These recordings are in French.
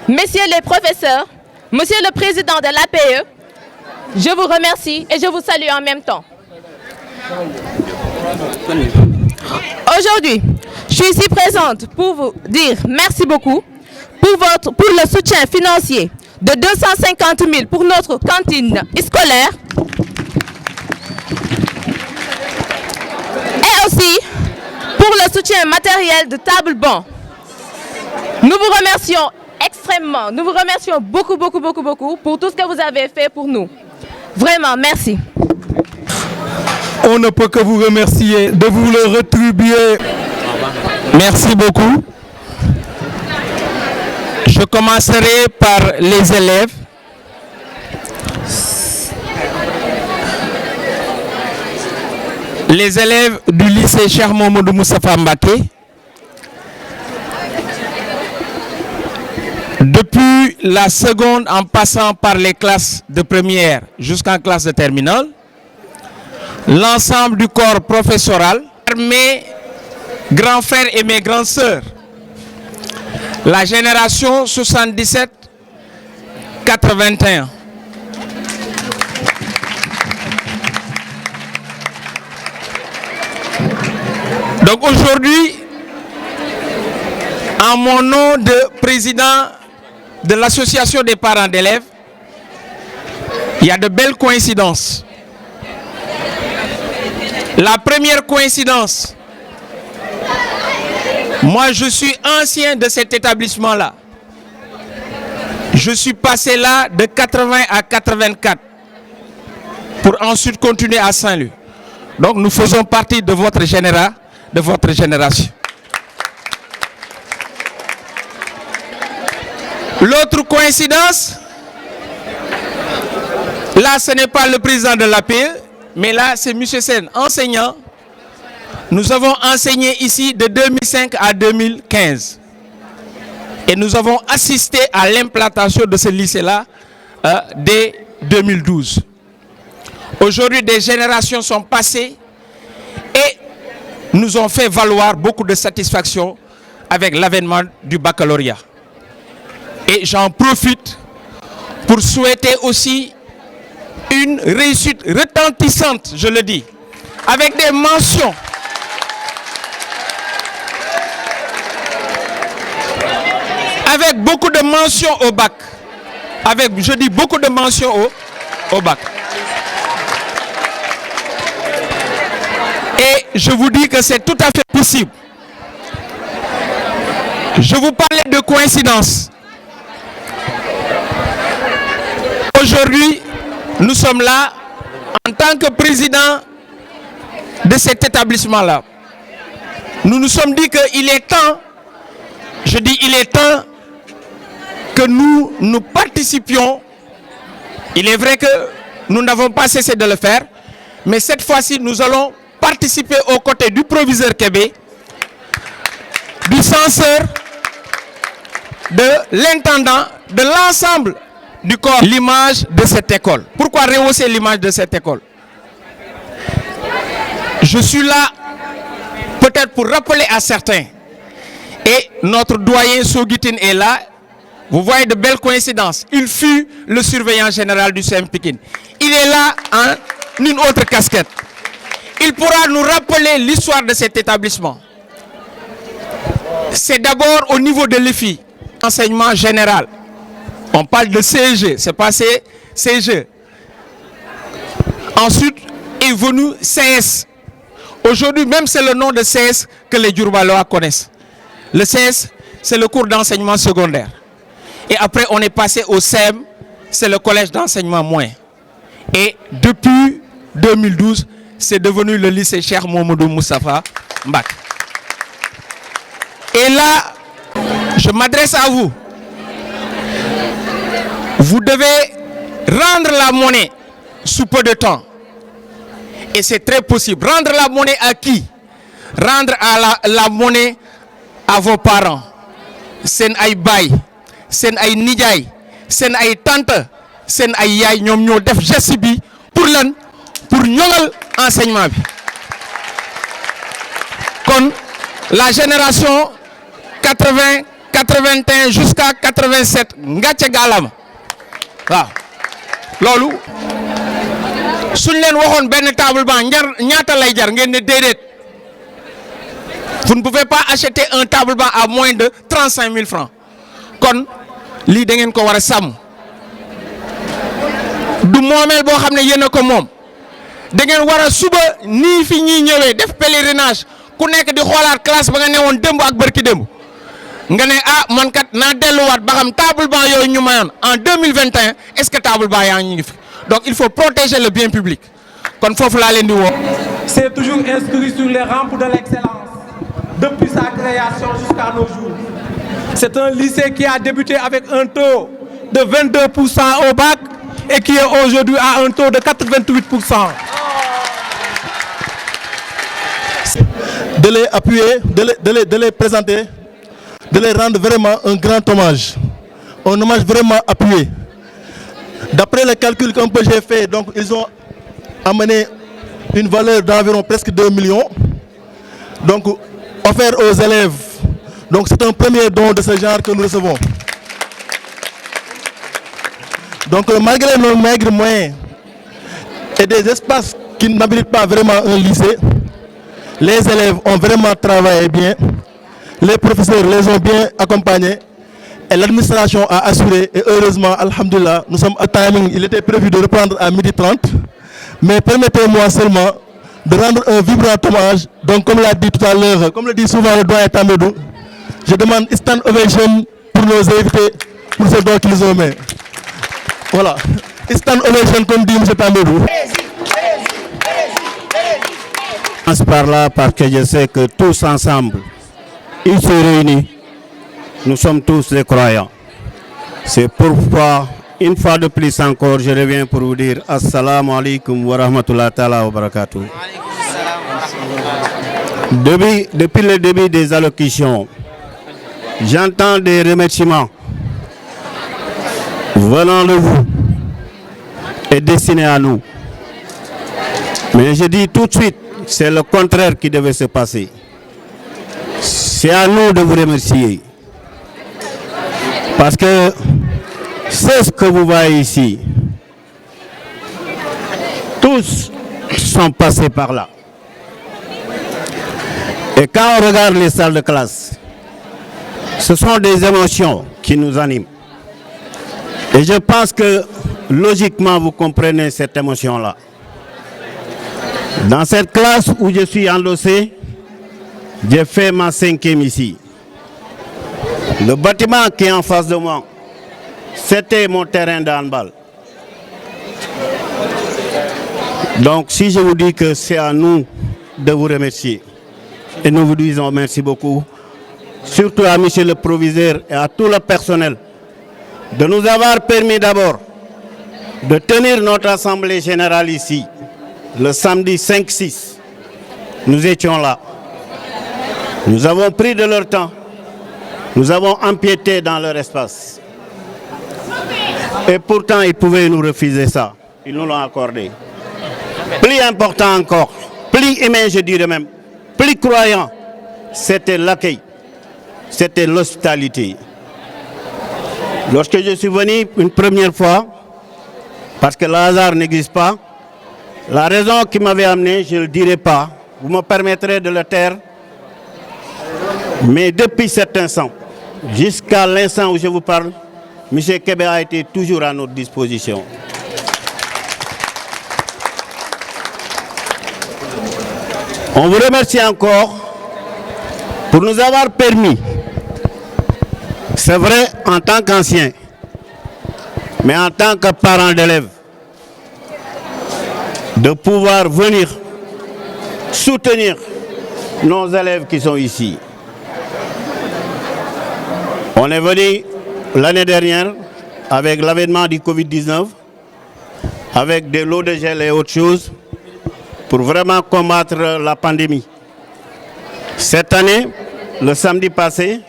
Messieurs les professeurs, Monsieur le Président de l'APE, je vous remercie et je vous salue en même temps. Aujourd'hui, je suis ici présente pour vous dire merci beaucoup pour le soutien financier de 250 000 pour notre cantine scolaire et aussi pour le soutien matériel de table-banc. Nous vous remercions extrêmement, nous vous remercions beaucoup pour tout ce que vous avez fait pour nous. Vraiment, merci. On ne peut que vous remercier, de vous le rétribuer. Merci beaucoup. Je commencerai par les élèves. Les élèves du lycée Cheikh Mouhamadou Moustapha Mbacké. Depuis la seconde en passant par les classes de première jusqu'en classe de terminale, l'ensemble du corps professoral, mes grands frères et mes grandes sœurs, la génération 77-81. Donc aujourd'hui, en mon nom de président de l'association des parents d'élèves, il y a de belles coïncidences. La première coïncidence, moi je suis ancien de cet établissement-là. Je suis passé là de 80 à 84 pour ensuite continuer à Saint-Louis. Donc nous faisons partie de votre génération. L'autre coïncidence, là ce n'est pas le président de l'APE, mais là c'est M. Sen, enseignant. Nous avons enseigné ici de 2005 à 2015. Et nous avons assisté à l'implantation de ce lycée-là dès 2012. Aujourd'hui, des générations sont passées et nous ont fait valoir beaucoup de satisfaction avec l'avènement du baccalauréat. Et j'en profite pour souhaiter aussi une réussite retentissante, je le dis, avec des mentions. Avec beaucoup de mentions au bac. Je dis beaucoup de mentions au bac. Et je vous dis que c'est tout à fait possible. Je vous parlais de coïncidence. Aujourd'hui, nous sommes là en tant que président de cet établissement-là. Nous nous sommes dit qu'il est temps, je dis il est temps que nous participions. Il est vrai que nous n'avons pas cessé de le faire, mais cette fois-ci, nous allons participer aux côtés du proviseur Kébé, du censeur, de l'intendant, de l'ensemble du corps, l'image de cette école. Pourquoi rehausser l'image de cette école? Je suis là peut-être pour rappeler à certains, et notre doyen Soguitine est là. Vous voyez de belles coïncidences. Il fut le surveillant général du CEM Pikine. Il est là en une autre casquette. Il pourra nous rappeler l'histoire de cet établissement. C'est d'abord au niveau de l'EFI, enseignement général. On parle de CEG, c'est pas CEG. Ensuite est venu CS. Aujourd'hui, même c'est le nom de CS que les Djourbalois connaissent. Le CS, c'est le cours d'enseignement secondaire. Et après, on est passé au CEM, c'est le collège d'enseignement moyen. Et depuis 2012, c'est devenu le lycée Cheikh Mouhamadou Moustapha Mbacké. Et là, je m'adresse à vous. Vous devez rendre la monnaie sous peu de temps. Et c'est très possible. Rendre la monnaie à qui? Rendre la monnaie à vos parents. Sen ay bay, sen ay nijaay, sen ay tante, sen ay yaay ñom ñoo def geste bi pour lan? Pour ñongal enseignement bi. Kon la génération 80, 81 jusqu'à 87 ngàcce gaalama. Waaw. Loolu suñ leen waxoon benn table banc ñaata lay jar ngeen ne déedéet. Vous ne pouvez pas acheter un table banc à moins de 35 000 francs. Kon lii da ngeen ko war a sàmm. Du moomeel boo xam ne yéen a ko moom. Da ngeen war a suba nii fi ñuy ñëwee def pèlerinage ku nekk di xoolaat classe ba nga newoon démb ak bërki démb. Nga ne ah man kat naa delluwaat ba xam table banc yooyu ñu mayoon en 2021 est-ce que table banc yaa ngi fi. Donc il faut protéger le bien public. Kon foofu laa leen di woo. C'est toujours inscrit sur les rampes de l'excellence depuis sa création jusqu'à nos jours. C'est un lycée qui a débuté avec un taux de 22% au bac et qui est aujourd'hui à un taux de 88%. De les appuyer, de les présenter, de les rendre vraiment un grand hommage. Un hommage vraiment appuyé. D'après les calculs qu'un peu j'ai fait, donc ils ont amené une valeur d'environ presque 2 millions. Donc offert aux élèves. Donc c'est un premier don de ce genre que nous recevons. Donc malgré nos maigres moyens et des espaces qui n'habilitent pas vraiment un lycée, les élèves ont vraiment travaillé bien, les professeurs les ont bien accompagnés et l'administration a assuré et heureusement, alhamdoulilah, nous sommes à timing, il était prévu de reprendre à 12h30, mais permettez-moi seulement de rendre un vibrant hommage. Donc comme l'a dit tout à l'heure, comme le dit souvent le doyen Tambédou, je demande stand ovation pour nos invités, pour ce don qu'ils ont mis. Voilà, stand ovation comme dit M. Tambédou. Je commence par là parce que je sais que tous ensemble, ils se réunissent, nous sommes tous des croyants. C'est pourquoi, une fois de plus encore, je reviens pour vous dire Assalamu alaikum wa rahmatullahi ta'ala wa barakatuh. Depuis le début des allocutions, j'entends des remerciements venant de vous et destinés à nous. Mais je dis tout de suite, c'est le contraire qui devait se passer. C'est à nous de vous remercier. Parce que c'est ce que vous voyez ici. Tous sont passés par là. Et quand on regarde les salles de classe, ce sont des émotions qui nous animent. Et je pense que logiquement vous comprenez cette émotion-là. Dans cette classe où je suis endossé, j'ai fait ma 5e ici. Le bâtiment qui est en face de moi, c'était mon terrain d'handball. Donc si je vous dis que c'est à nous de vous remercier, et nous vous disons merci beaucoup, surtout à monsieur le proviseur et à tout le personnel, de nous avoir permis d'abord de tenir notre assemblée générale ici, le samedi 5-6. Nous étions là. Nous avons pris de leur temps. Nous avons empiété dans leur espace. Et pourtant, ils pouvaient nous refuser ça. Ils nous l'ont accordé. Plus important encore, plus humain, je dirais même, plus croyant, c'était l'accueil, c'était l'hospitalité. Lorsque je suis venu une première fois, parce que le hasard n'existe pas, la raison qui m'avait amené, je ne le dirai pas, vous me permettrez de le taire, mais depuis cet instant, jusqu'à l'instant où je vous parle, M. Kébé a été toujours à notre disposition. On vous remercie encore pour nous avoir permis, c'est vrai en tant qu'ancien, mais en tant que parent d'élèves, de pouvoir venir soutenir nos élèves qui sont ici. On est venu l'année dernière avec l'avènement du Covid-19 avec des lots de gel et autres choses pour vraiment combattre la pandémie. Cette année, le samedi passé,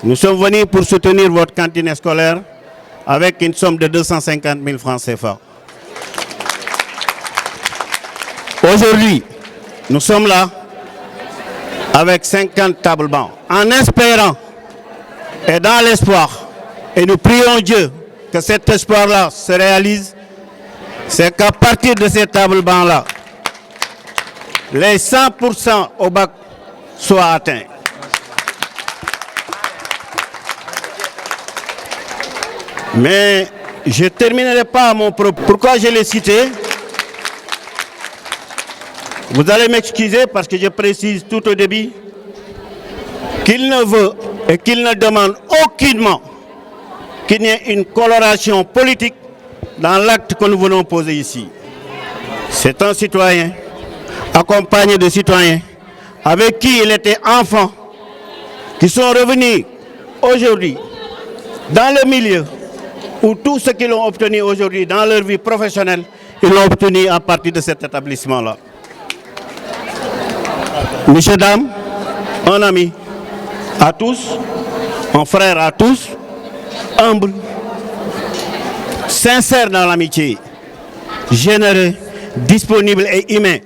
nous sommes venus pour soutenir votre cantine scolaire avec une somme de 250 000 francs CFA. Aujourd'hui, nous sommes là avec 50 tables bancs, en espérant et dans l'espoir, et nous prions Dieu que cet espoir-là se réalise, c'est qu'à partir de ces tables bancs-là, les 100% au bac soient atteints. Mais je ne terminerai pas mon propos. Pourquoi je l'ai cité? Vous allez m'excuser parce que je précise tout au début qu'il ne veut et qu'il ne demande aucunement qu'il y ait une coloration politique dans l'acte que nous venons poser ici. C'est un citoyen accompagné de citoyens avec qui il était enfant, qui sont revenus aujourd'hui dans le milieu où tout ce qu'ils ont obtenu aujourd'hui dans leur vie professionnelle, ils l'ont obtenu à partir de cet établissement-là. Messieurs, dames, un ami à tous, un frère à tous, humble, sincère dans l'amitié, généreux, disponible et humain.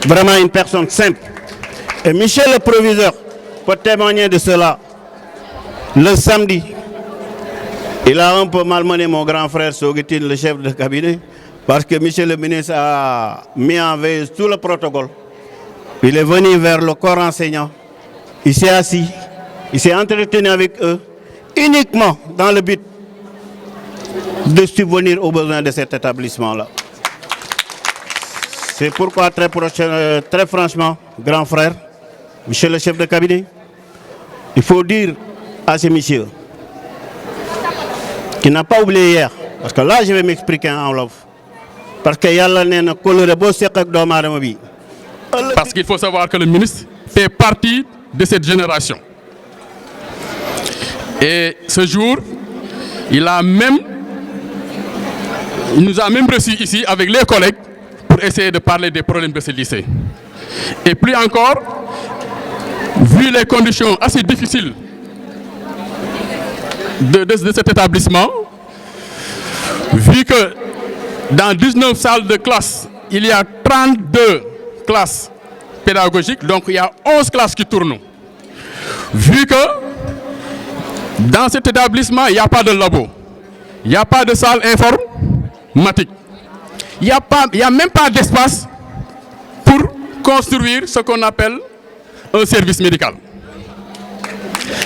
Vraiment une personne simple. Et Michel le proviseur peut témoigner de cela. Le samedi, il a un peu malmené mon grand frère Soguetine, le chef de cabinet, parce que Michel le ministre a mis en veille tout le protocole. Il est venu vers le corps enseignant, il s'est assis, il s'est entretenu avec eux, uniquement dans le but de subvenir aux besoins de cet établissement-là. C'est pourquoi très franchement, grand frère, monsieur le chef de cabinet, il faut dire à ces messieurs qui n'a pas oublié hier, parce que là je vais m'expliquer en wolof, parce que yàlla nee na kóllëre boo seq ak doomu aadama bi. Parce qu'il faut savoir que le ministre fait partie de cette génération. Et ce jour, il nous a même reçus ici avec les collègues pour essayer de parler des problèmes de ce lycée. Et plus encore, vu les conditions assez difficiles de cet établissement, vu que dans 19 salles de classe, il y a 32 classes pédagogiques, donc il y a 11 classes qui tournent. Vu que dans cet établissement, il n'y a pas de labo, il n'y a pas de salle informatique, il n'y a même pas d'espace pour construire ce qu'on appelle un service médical.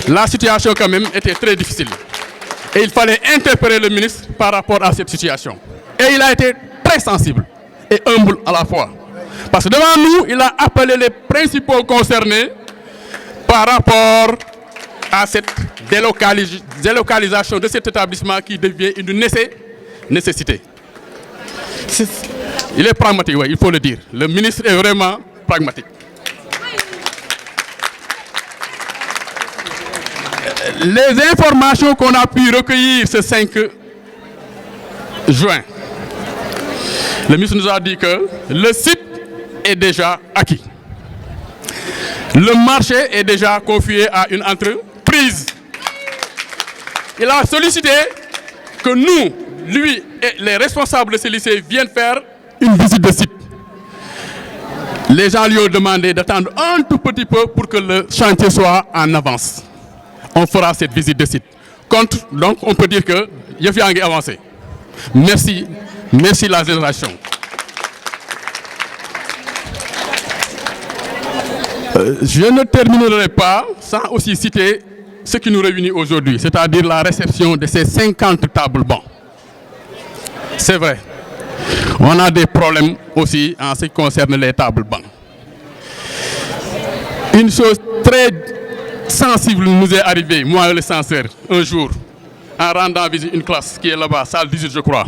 La situation quand même était très difficile. Et il fallait interpeller le ministre par rapport à cette situation. Et il a été très sensible et humble à la fois. Parce que devant nous, il a appelé les principaux concernés par rapport à cette délocalisation de cet établissement qui devient une nécessité. Il est pragmatique, oui, il faut le dire. Le ministre est vraiment pragmatique. Les informations qu'on a pu recueillir ce 5 juin, le ministre nous a dit que le site est déjà acquis. Le marché est déjà confié à une entreprise. Il a sollicité que nous, lui et les responsables de ce lycée viennent faire une visite de site. Les gens lui ont demandé d'attendre un tout petit peu pour que le chantier soit en avance. On fera cette visite de site. Donc on peut dire que Yefia a avancé. Merci la génération. Je ne terminerai pas sans aussi citer ce qui nous réunit aujourd'hui, c'est-à-dire la réception de ces 50 tables bancs. C'est vrai, on a des problèmes aussi en ce qui concerne les tables bancs. Une chose très sensible nous est arrivée, moi et le censeur, un jour, en rendant visite une classe qui est là-bas, salle 18 je crois.